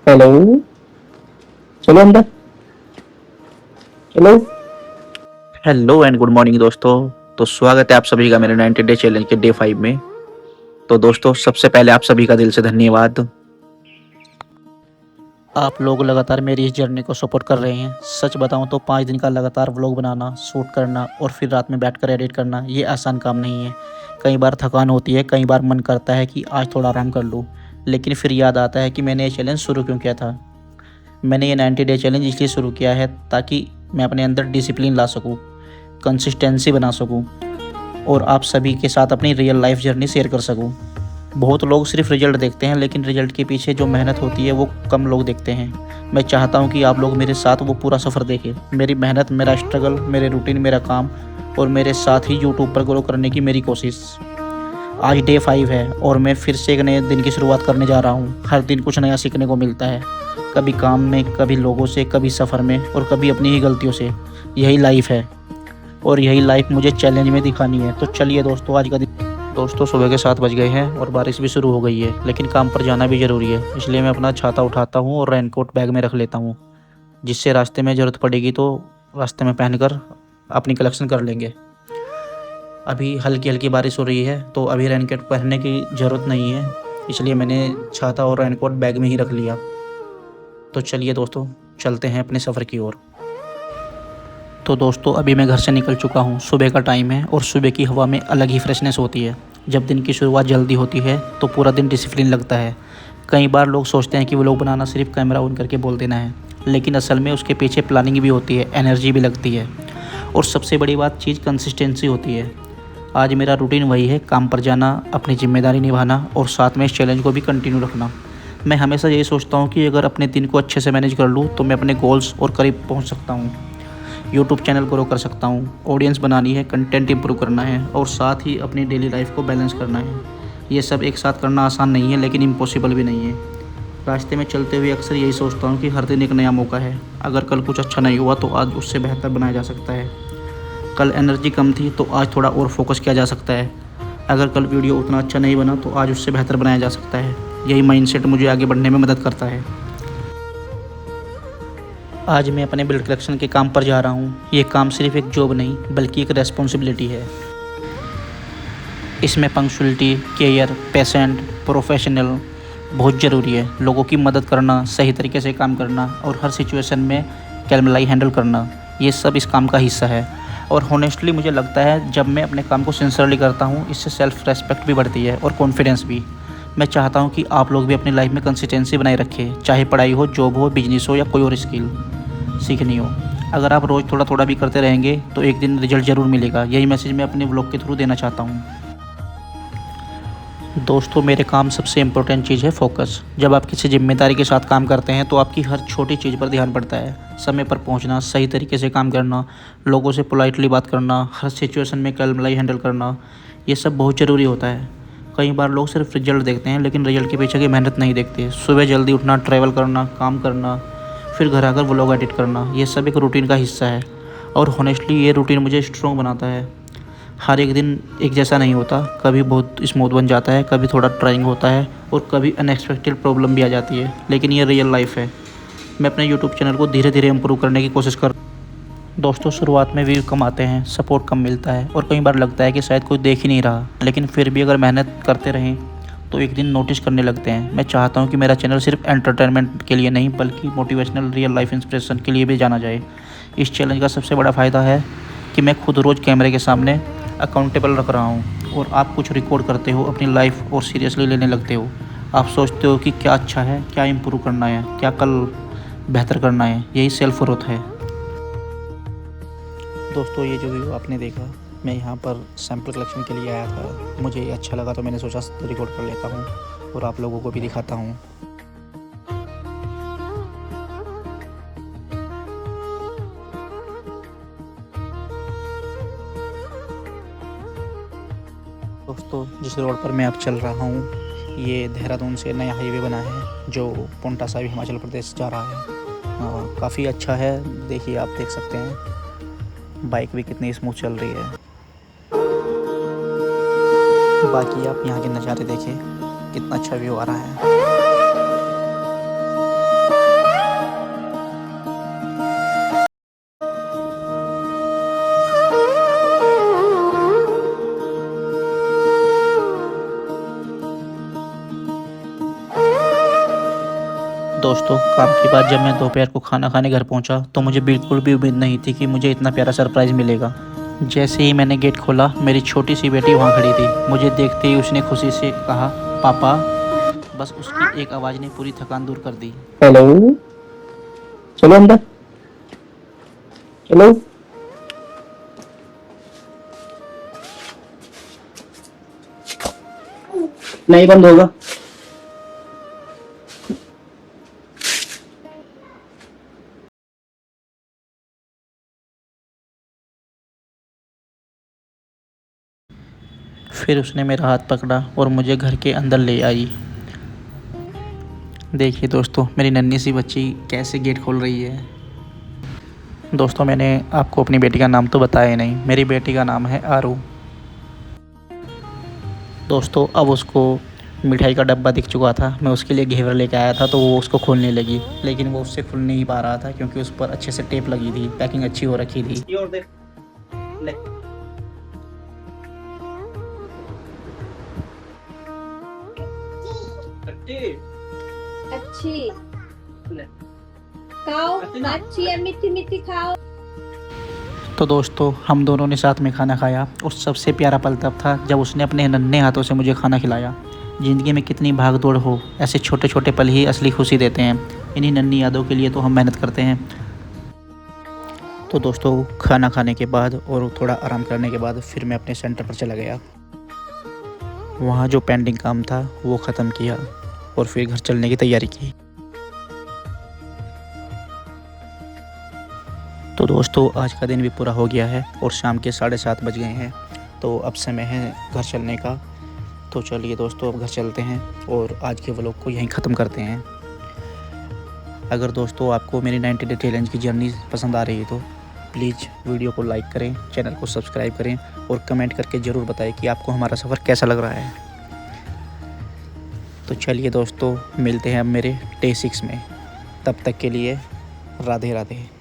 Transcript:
Hello. चलो अंदर, चलो। हेलो एंड गुड मॉर्निंग दोस्तों। तो स्वागत है आप सभी का मेरे 90 डे चैलेंज के डे 5 में। तो दोस्तों सबसे पहले आप सभी का दिल से धन्यवाद। आप लोग लगातार मेरी इस जर्नी को सपोर्ट कर रहे हैं। सच बताऊं तो 5 दिन का लगातार व्लॉग बनाना, शूट करना और फिर रात में बैठकर एडिट करना ये आसान काम नहीं है। कई बार थकान होती है, कई बार मन करता है कि आज थोड़ा आराम कर लूँ, लेकिन फिर याद आता है कि मैंने ये चैलेंज शुरू क्यों किया था। मैंने ये 90 डे चैलेंज इसलिए शुरू किया है ताकि मैं अपने अंदर डिसिप्लिन ला सकूँ, कंसिस्टेंसी बना सकूँ और आप सभी के साथ अपनी रियल लाइफ जर्नी शेयर कर सकूं। बहुत लोग सिर्फ रिजल्ट देखते हैं, लेकिन रिजल्ट के पीछे जो मेहनत होती है वो कम लोग देखते हैं। मैं चाहता हूं कि आप लोग मेरे साथ वो पूरा सफ़र देखें, मेरी मेहनत, मेरा स्ट्रगल, मेरे रूटीन, मेरा काम और मेरे साथ ही यूट्यूब पर ग्रो करने की मेरी कोशिश। आज डे 5 है और मैं फिर से एक नए दिन की शुरुआत करने जा रहा हूँ। हर दिन कुछ नया सीखने को मिलता है, कभी काम में, कभी लोगों से, कभी सफ़र में और कभी अपनी ही गलतियों से। यही लाइफ है और यही लाइफ मुझे चैलेंज में दिखानी है। तो चलिए दोस्तों, आज का दिन। दोस्तों सुबह के 7 बज गए हैं और बारिश भी शुरू हो गई है, लेकिन काम पर जाना भी ज़रूरी है। इसलिए मैं अपना छाता उठाता हूँ और रेनकोट बैग में रख लेता हूँ, जिससे रास्ते में ज़रूरत पड़ेगी तो रास्ते में पहनकर अपनी कलेक्शन कर लेंगे। अभी हल्की हल्की बारिश हो रही है तो अभी रेनकोट पहनने की ज़रूरत नहीं है, इसलिए मैंने छाता और रेनकोट बैग में ही रख लिया। तो चलिए दोस्तों, चलते हैं अपने सफ़र की ओर। तो दोस्तों अभी मैं घर से निकल चुका हूँ। सुबह का टाइम है और सुबह की हवा में अलग ही फ्रेशनेस होती है। जब दिन की शुरुआत जल्दी होती है तो पूरा दिन डिसिप्लिन लगता है। कई बार लोग सोचते हैं कि व्लॉग बनाना सिर्फ कैमरा ऑन करके बोल देना है, लेकिन असल में उसके पीछे प्लानिंग भी होती है, एनर्जी भी लगती है और सबसे बड़ी बात चीज़ कंसिस्टेंसी होती है। आज मेरा रूटीन वही है, काम पर जाना, अपनी ज़िम्मेदारी निभाना और साथ में इस चैलेंज को भी कंटिन्यू रखना। मैं हमेशा यही सोचता हूँ कि अगर अपने दिन को अच्छे से मैनेज कर लूँ तो मैं अपने गोल्स और करीब पहुँच सकता हूँ। यूट्यूब चैनल ग्रो कर सकता हूँ, ऑडियंस बनानी है, कंटेंट इंप्रूव करना है और साथ ही अपनी डेली लाइफ को बैलेंस करना है। ये सब एक साथ करना आसान नहीं है, लेकिन इम्पॉसिबल भी नहीं है। रास्ते में चलते हुए अक्सर यही सोचता हूँ कि हर दिन एक नया मौका है। अगर कल कुछ अच्छा नहीं हुआ तो आज उससे बेहतर बनाया जा सकता है। कल एनर्जी कम थी तो आज थोड़ा और फोकस किया जा सकता है। अगर कल वीडियो उतना अच्छा नहीं बना तो आज उससे बेहतर बनाया जा सकता है। यही माइंडसेट मुझे आगे बढ़ने में मदद करता है। आज मैं अपने बिल्ड कलेक्शन के काम पर जा रहा हूँ। ये काम सिर्फ एक जॉब नहीं बल्कि एक रेस्पॉन्सिबिलिटी है। इसमें पंक्चुअलिटी, केयर, पेशेंट, प्रोफेशनल बहुत ज़रूरी है। लोगों की मदद करना, सही तरीके से काम करना और हर सिचुएशन में कैलमलाई हैंडल करना, ये सब इस काम का हिस्सा है। और हॉनेस्टली मुझे लगता है जब मैं अपने काम को सिंसियरली करता हूँ, इससे सेल्फ रेस्पेक्ट भी बढ़ती है और कॉन्फिडेंस भी। मैं चाहता हूँ कि आप लोग भी अपनी लाइफ में कंसिस्टेंसी बनाए रखें, चाहे पढ़ाई हो, जॉब हो, बिजनेस हो या कोई और स्किल सीखनी हो। अगर आप रोज़ थोड़ा थोड़ा भी करते रहेंगे तो एक दिन रिजल्ट ज़रूर मिलेगा। यही मैसेज मैं अपने व्लॉग के थ्रू देना चाहता हूँ। दोस्तों मेरे काम सबसे इम्पोर्टेंट चीज़ है फोकस। जब आप किसी जिम्मेदारी के साथ काम करते हैं तो आपकी हर छोटी चीज़ पर ध्यान पड़ता है। समय पर पहुंचना, सही तरीके से काम करना, लोगों से पोलाइटली बात करना, हर सिचुएशन में कैलमलाई हैंडल करना, ये सब बहुत ज़रूरी होता है। कई बार लोग सिर्फ रिजल्ट देखते हैं लेकिन रिजल्ट के पीछे की मेहनत नहीं देखते। सुबह जल्दी उठना, ट्रैवल करना, काम करना, फिर घर आकर व्लॉग एडिट करना, ये सब एक रूटीन का हिस्सा है। और हॉनेस्टली ये रूटीन मुझे स्ट्रॉन्ग बनाता है। हर एक दिन एक जैसा नहीं होता, कभी बहुत स्मूथ बन जाता है, कभी थोड़ा ट्राइंग होता है और कभी अनएक्सपेक्टेड प्रॉब्लम भी आ जाती है, लेकिन ये रियल लाइफ है। मैं अपने यूट्यूब चैनल को धीरे धीरे इम्प्रूव करने की कोशिश कर। दोस्तों शुरुआत में व्यू कम आते हैं, सपोर्ट कम मिलता है और कई बार लगता है कि शायद कोई देख ही नहीं रहा, लेकिन फिर भी अगर मेहनत करते रहें तो एक दिन नोटिस करने लगते हैं। मैं चाहता हूँ कि मेरा चैनल सिर्फ एंटरटेनमेंट के लिए नहीं बल्कि मोटिवेशनल, रियल लाइफ इंस्पिरेशन के लिए भी जाना जाए। इस चैलेंज का सबसे बड़ा फ़ायदा है कि मैं खुद रोज़ कैमरे के सामने अकाउंटेबल रख रहा हूँ और आप कुछ रिकॉर्ड करते हो अपनी लाइफ और सीरियसली लेने लगते हो। आप सोचते हो कि क्या अच्छा है, क्या इम्प्रूव करना है, क्या कल बेहतर करना है। यही सेल्फ ग्रोथ है। दोस्तों ये जो वीडियो आपने देखा, मैं यहाँ पर सैम्पल कलेक्शन के लिए आया था। मुझे ये अच्छा लगा तो मैंने सोचा रिकॉर्ड कर लेता हूँ और आप लोगों को भी दिखाता हूँ। दोस्तों जिस रोड पर मैं अब चल रहा हूँ ये देहरादून से नया हाईवे बना है जो पोंटा साहिब हिमाचल प्रदेश जा रहा है। काफ़ी अच्छा है, देखिए आप देख सकते हैं बाइक भी कितनी स्मूथ चल रही है। बाकी आप यहाँ के नज़ारे देखिए। कितना अच्छा व्यू आ रहा है। दोस्तों काम के बाद जब मैं दोपहर को खाना खाने घर पहुंचा तो मुझे बिल्कुल भी उम्मीद नहीं थी कि मुझे इतना प्यारा सरप्राइज़ मिलेगा। जैसे ही मैंने गेट खोला मेरी छोटी सी बेटी वहां खड़ी थी। मुझे देखते ही उसने खुशी से कहा पापा। बस उसकी एक आवाज़ ने पूरी थकान दूर कर दी। हेलो, चलो अंदर, चलो। नहीं बंद होगा। फिर उसने मेरा हाथ पकड़ा और मुझे घर के अंदर ले आई। देखिए दोस्तों मेरी नन्ही सी बच्ची कैसे गेट खोल रही है। दोस्तों मैंने आपको अपनी बेटी का नाम तो बताया ही नहीं। मेरी बेटी का नाम है आरू। दोस्तों अब उसको मिठाई का डब्बा दिख चुका था। मैं उसके लिए घेवर लेके आया था तो वो उसको खोलने लगी, लेकिन वो उससे खुल नहीं पा रहा था क्योंकि उस पर अच्छे से टेप लगी थी, पैकिंग अच्छी हो रखी थी। ये और देख, ले। अच्छी खाओ, अच्छी है, मीठी मीठी खाओ। तो दोस्तों हम दोनों ने साथ में खाना खाया और सबसे प्यारा पल तब था जब उसने अपने नन्हे हाथों से मुझे खाना खिलाया। ज़िंदगी में कितनी भाग दौड़ हो, ऐसे छोटे छोटे पल ही असली खुशी देते हैं। इन्हीं नन्ही यादों के लिए तो हम मेहनत करते हैं। तो दोस्तों खाना खाने के बाद और थोड़ा आराम करने के बाद फिर मैं अपने सेंटर पर चला गया। वहाँ जो पेंडिंग काम था वो ख़त्म किया और फिर घर चलने की तैयारी की। तो दोस्तों आज का दिन भी पूरा हो गया है और शाम के 7:30 बज गए हैं। तो अब समय है घर चलने का। तो चलिए दोस्तों अब घर चलते हैं और आज के व्लॉग को यहीं ख़त्म करते हैं। अगर दोस्तों आपको मेरी 90 डे चैलेंज की जर्नी पसंद आ रही है तो प्लीज़ वीडियो को लाइक करें, चैनल को सब्सक्राइब करें और कमेंट करके ज़रूर बताएं कि आपको हमारा सफ़र कैसा लग रहा है। तो चलिए दोस्तों मिलते हैं अब मेरे डे 6 में। तब तक के लिए राधे राधे।